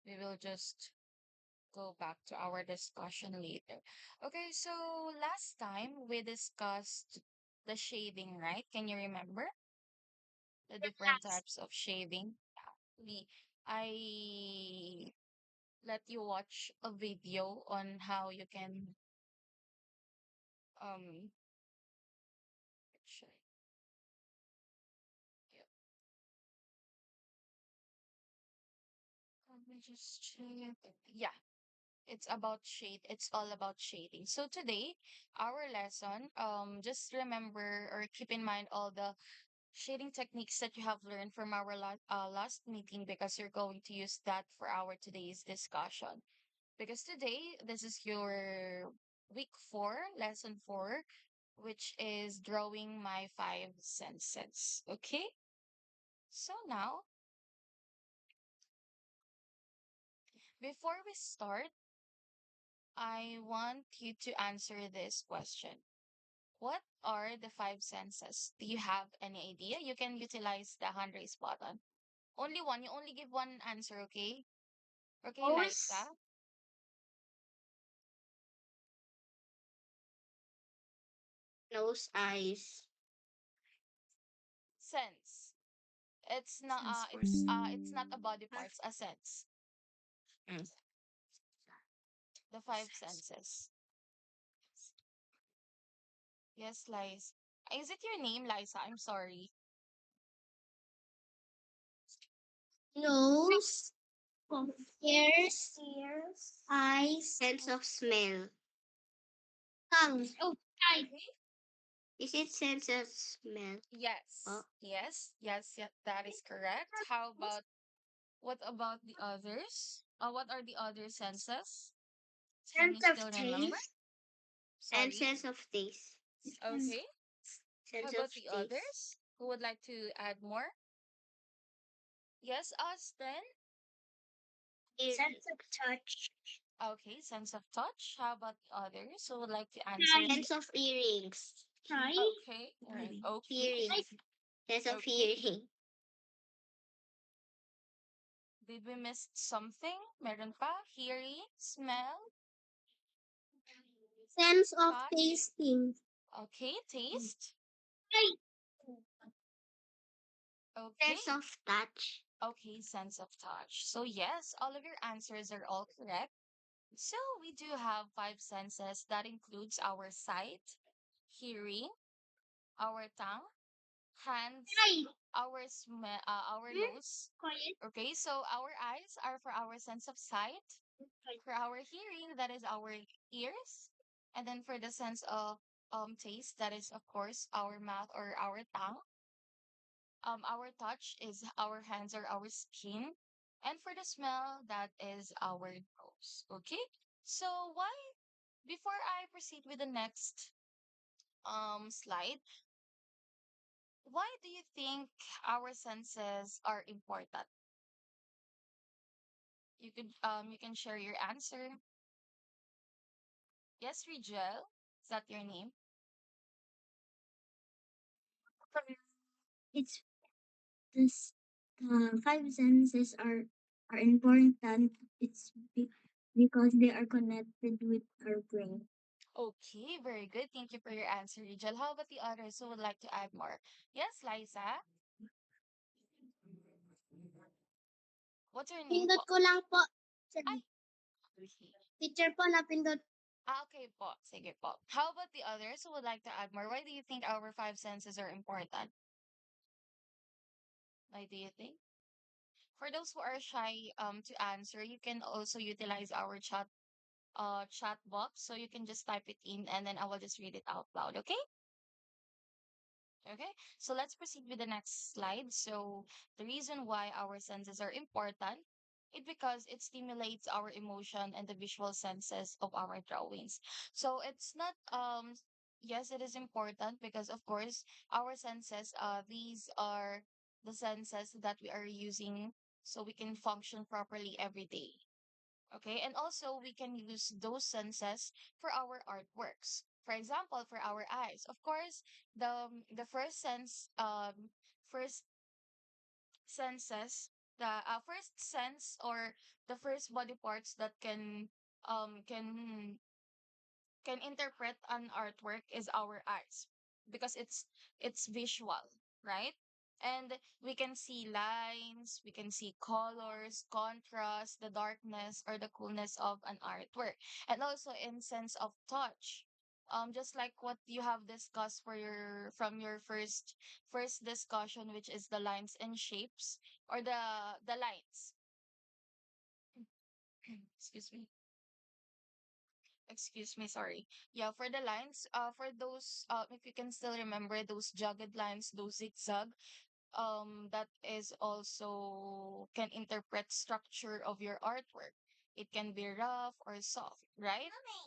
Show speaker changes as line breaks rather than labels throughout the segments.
We will just go back to our discussion later. Okay, so last time we discussed the shading, right? Can you remember the different types of shading? Yeah. I let you watch a video on how you can um actually, yeah, let me just check. Yeah, it's about shade. It's all about shading. So today, our lesson, just remember or keep in mind all the shading techniques that you have learned from our last meeting because you're going to use that for our today's discussion. Because today, this is your week 4, lesson 4, which is drawing my five senses. Okay? So now, before we start, I want you to answer this question. What are the five senses? Do you have any idea? You can utilize the hand raise button. Only one. You only give one answer, okay? Okay,
Nose,
Liza.
nose, eyes.
Sense. It's not
Sense first.
it's not a body
Ah,
parts, a sense.
mm,
The five
sense.
senses. Yes, Liza. Is it your name, Liza? I'm sorry.
Nose, ears, eyes, sense of smell. Tongue. Oh, eye.
Okay.
Is it sense of smell? Oh,
Yes. Yes. Yes. Yeah, that is correct. How about what about the others? What are the other senses? Can you
sense
still
of
remember?
taste and
Sorry.
sense of taste.
Okay. How
Sense of
about the
taste.
others? Who would like to add more? Yes, Austin.
Sense of touch.
Okay, sense of touch. How about the others? Who would like to answer?
Sense of earrings. Try.
Okay. Okay.
Hearing. Sense of
Okay.
hearing.
Did we miss something? Meron pa? Hearing, smell,
Sense of
touch.
tasting.
Okay, taste.
Sense
Okay.
of touch.
Okay, sense of touch. So yes, all of your answers are all correct. So we do have five senses. That includes our sight, hearing, our tongue, hands,
Try.
our
Hmm?
nose.
Quiet.
Okay, so our eyes are for our sense of sight. For our hearing, that is our ears. And then for the sense of taste, that is of course our mouth or our tongue. Our touch is our hands or our skin. And for the smell, that is our nose. Okay? So why before I proceed with the next slide, why do you think our senses are important? You can share your answer. Yes, Rigel. Is that your name?
It's this five senses are important. Because they are connected with our brain.
Okay, very good. Thank you for your answer, Rigel. How about the others who would like to add more? Yes, Liza. What's your name
Pindot
po?
ko lang po.
Ay,
Teacher po, napindot.
okay po. Sige po. How about the others who would like to add more? Why do you think our five senses are important? Why do you think? For those who are shy to answer, you can also utilize our chat box. So you can just type it in and then I will just read it out loud, okay? Okay, so let's proceed with the next slide. So the reason why our senses are important is because it stimulates our emotion and the visual senses of our drawings. So it's not yes, it is important because of course our senses these are the senses that we are using so we can function properly every day. Okay, and also we can use those senses for our artworks. For example, for our eyes, of course, the first senses first sense or the first body parts that um can can interpret an artwork is our eyes because it's visual, right? And we can see lines, we can see colors, contrast, the darkness or the coolness of an artwork, and also in sense of touch. Just like what you have discussed for your from your first discussion, which is the lines and shapes or the lines. Excuse me. Excuse me, sorry. Yeah, for the lines, for those, if you can still remember those jagged lines, those zigzag, that is also can interpret structure of your artwork. It can be rough or soft, right? Mommy,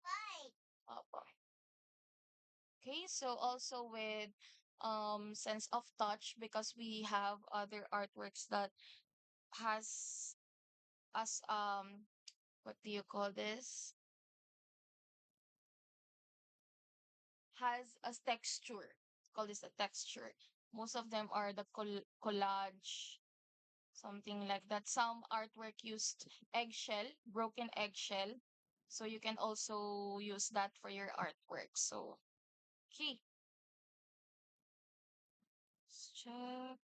why? Opo. Okay, so also with sense of touch because we have other artworks that has as what do you call this? Has a texture. Call this a texture. Most of them are the collage, something like that. Some artwork used eggshell, broken eggshell. So you can also use that for your artwork. So, okay. Let's check.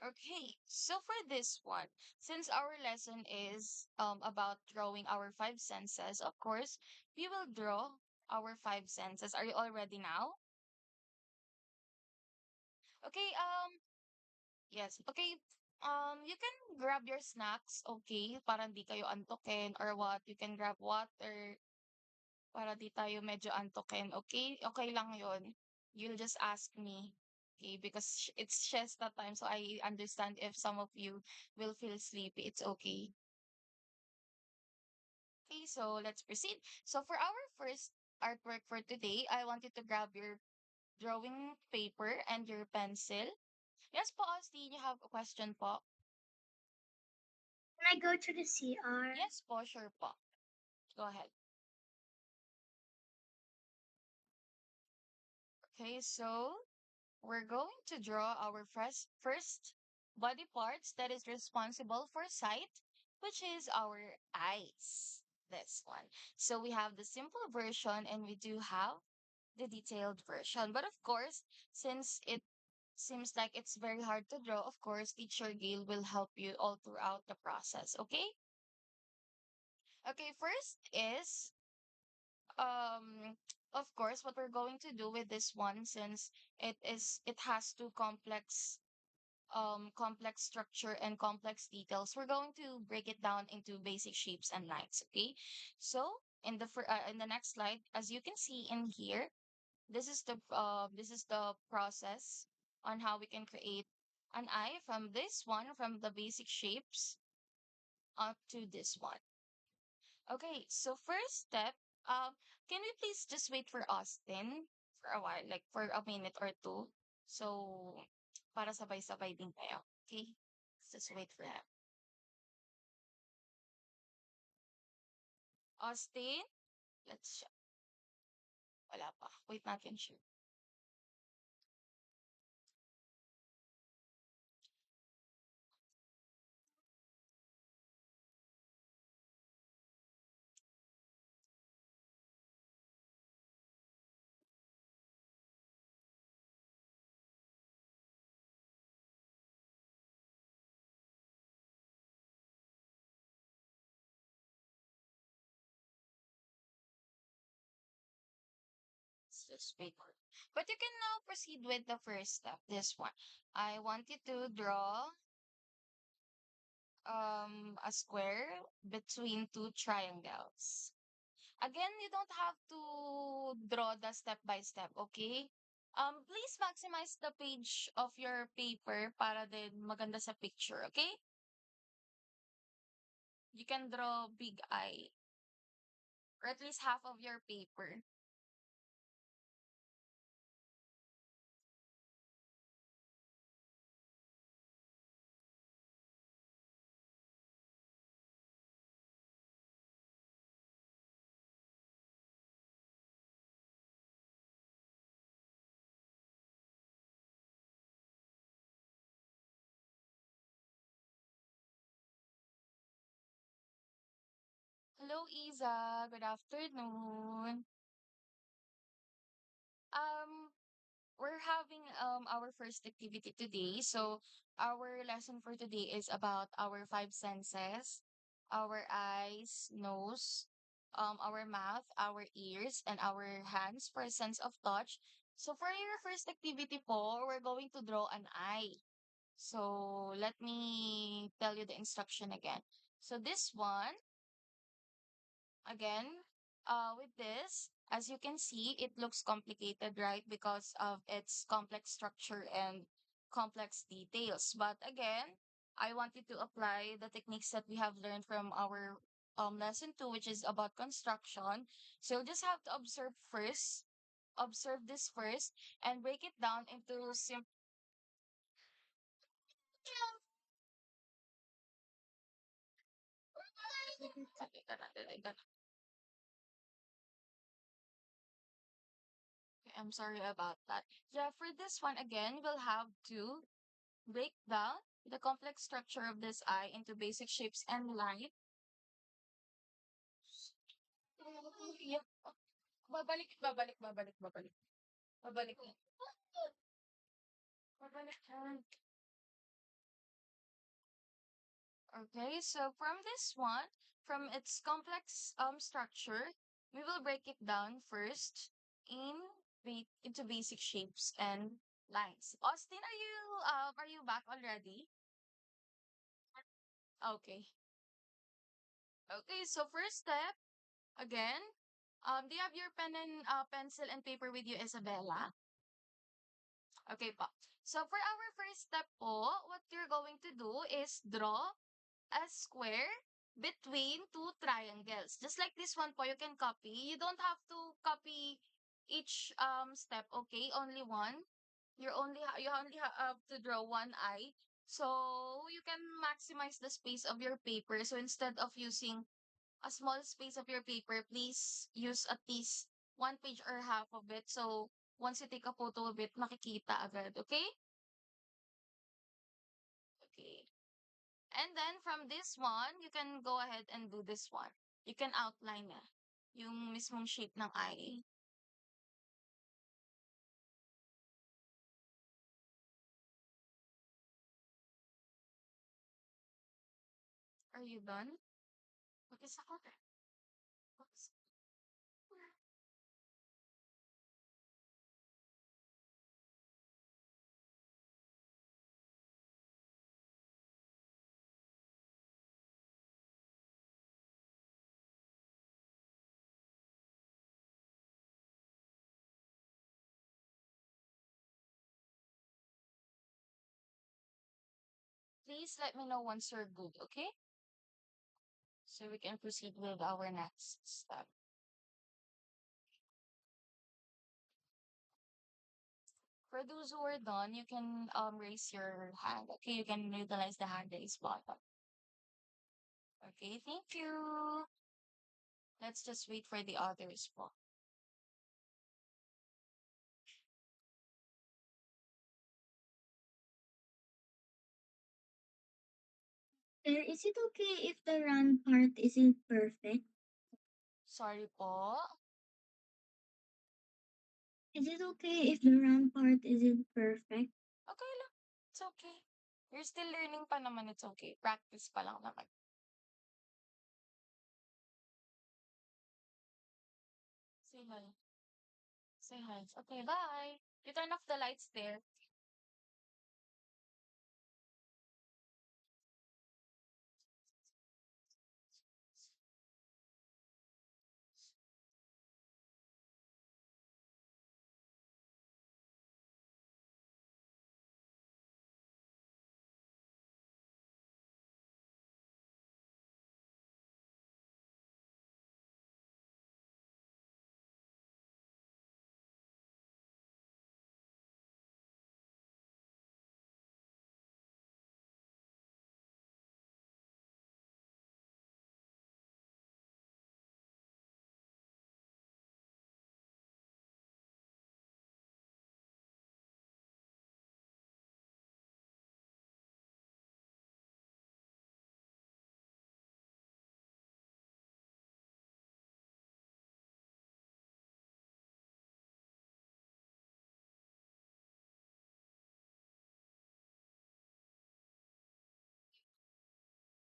Okay, so for this one, since our lesson is about drawing our five senses, of course, we will draw our five senses. Are you all ready now? Okay, yes. Okay. You can grab your snacks, okay, para hindi kayo antukin or what. You can grab water para di tayo medyo antukin, okay? Okay lang yon. You'll just ask me, okay? Because it's siesta time, so I understand if some of you will feel sleepy. It's okay. Okay, so let's proceed. So for our first artwork for today, I want you to grab your drawing paper and your pencil. Yes po, Austin, you have a question po?
Can I go to the CR?
Yes po, sure po. Go ahead. Okay, so we're going to draw our first body parts that is responsible for sight, which is our eyes. This one. So we have the simple version and we do have the detailed version. But of course, since it seems like it's very hard to draw, of course, teacher Gail will help you all throughout the process. Okay? Okay, first is um of course what we're going to do with this one, since it has two complex structure and complex details, we're going to break it down into basic shapes and lines. Okay, so in the next slide, as you can see in here, this is the process on how we can create an eye from this one, from the basic shapes up to this one. Okay, so first step, can we please just wait for Austin for a while, like for a minute or two? So, para sabay-sabay din tayo. Okay? Let's just wait for him. Austin, let's check. Wala pa. Wait natin siya. Let's just wait for But you can now proceed with the first step, this one. I want you to draw a square between two triangles. Again, you don't have to draw the step by step, okay? Please maximize the page of your paper para din maganda sa picture, okay? You can draw big eye or at least half of your paper. Hello, Isa. Good afternoon. Um, we're having our first activity today. So our lesson for today is about our five senses, our eyes, nose, our mouth, our ears, and our hands for a sense of touch. So for your first activity po, we're going to draw an eye. So let me tell you the instruction again. So this one, again, with this, as you can see, it looks complicated, right? Because of its complex structure and complex details. But again, I want you to apply the techniques that we have learned from our lesson 2, which is about construction. So you just have to observe this first, and break it down into simple. I'm sorry about that. Yeah, for this one, again, we'll have to break down the complex structure of this eye into basic shapes and lines. Yep. Babalik, babalik, babalik, babalik. Babalik. Babalik yan. Okay, so from this one, from its complex structure, we will break it down first in into basic shapes and lines. Austin, are you back already? Okay. Okay, so first step, again, do you have your pen and pencil and paper with you, Isabella? Okay po. So for our first step po, what you're going to do is draw a square between two triangles. Just like this one po, you can copy. You don't have to copy each step, okay? Only one. You only have to draw one eye. So you can maximize the space of your paper. So instead of using a small space of your paper, please use at least one page or half of it. So once you take a photo of it, makikita agad. Okay? Okay. And then from this one, you can go ahead and do this one. You can outline na yung mismong shape ng eye. Are you done? Mag-isa ko. Please let me know once you're good, okay? So we can proceed with our next step. For those who are done, you can raise your hand. Okay, you can utilize the hand raise button. Okay, thank you. Let's just wait for the others po.
Claire, is it okay if the run part isn't perfect?
Sorry po.
Is it okay if the run part isn't perfect?
Okay lang. It's okay. You're still learning pa naman. It's okay. Practice pa lang naman. Say hi. Say hi. Okay, bye. You turn off the lights there.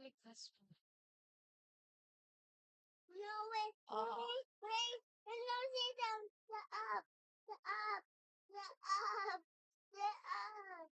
Like this one.
No, wait, wait. Hello, sit down. The up, the up, the up.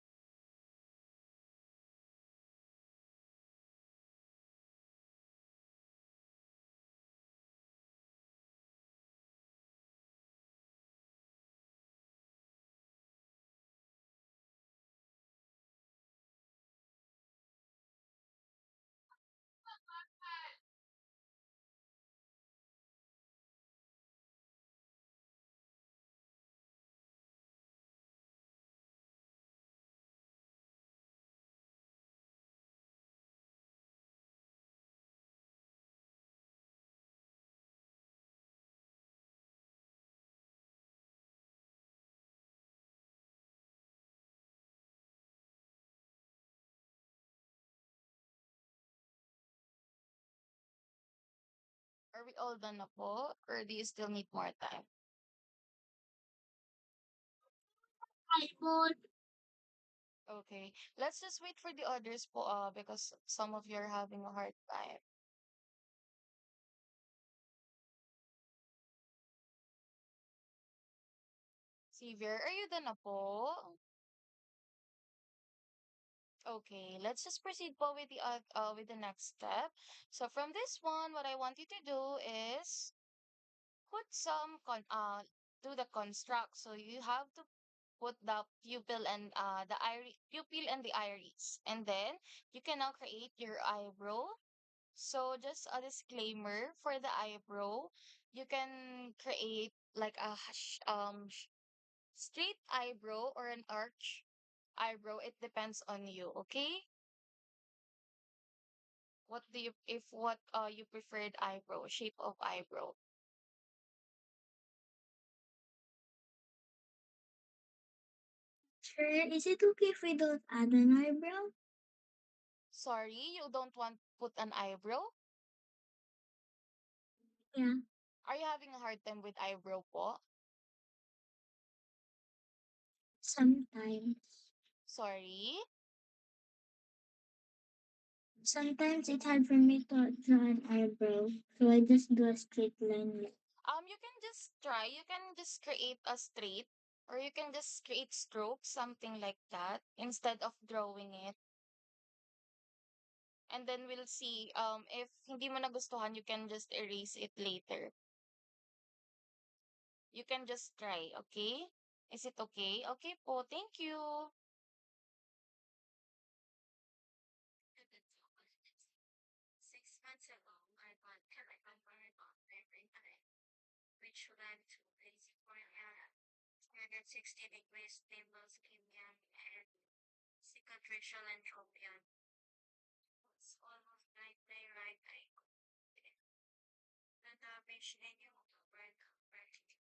Are we all done na po? Or do you still need more time?
iPhone.
Okay. Let's just wait for the others po, because some of you are having a hard time. Xavier, are you done na po? Okay, let's just proceed po with the next step. So from this one, what I want you to do is put some do the construct. So you have to put the pupil and the pupil and the iris, and then you can now create your eyebrow. So just a disclaimer for the eyebrow, you can create like a straight eyebrow or an arch eyebrow. It depends on you. Okay, what do you if what you preferred eyebrow shape of eyebrow?
Sure, is it okay if we don't add an eyebrow?
Sorry, you don't want put an eyebrow?
Yeah,
Are you having a hard time with eyebrow po?
sometimes.
Sorry.
Sometimes it's hard for me to draw an eyebrow, so I just do a straight line.
You can just try. You can just create a straight, or you can just create strokes, something like that, instead of drawing it. And then we'll see. If hindi mo nagustuhan, you can just erase it later. You can just try, okay? Is it okay? Okay po, thank you. 6 months ago, I got chemical burnout every time, which led to basic burnout, 160 degrees stable skin and cicatricial and tropion. It's almost like they right eye. The damage in your brain vertigo.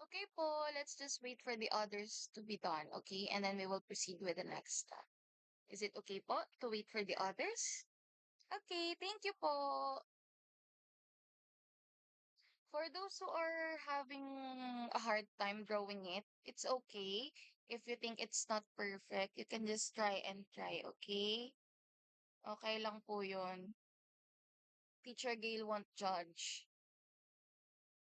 Okay po, let's just wait for the others to be done, okay? And then we will proceed with the next step. Is it okay po to wait for the others? Okay, thank you po. For those who are having a hard time drawing it, it's okay. If you think it's not perfect, you can just try and try, okay? Okay lang po yun. Teacher Gail won't judge.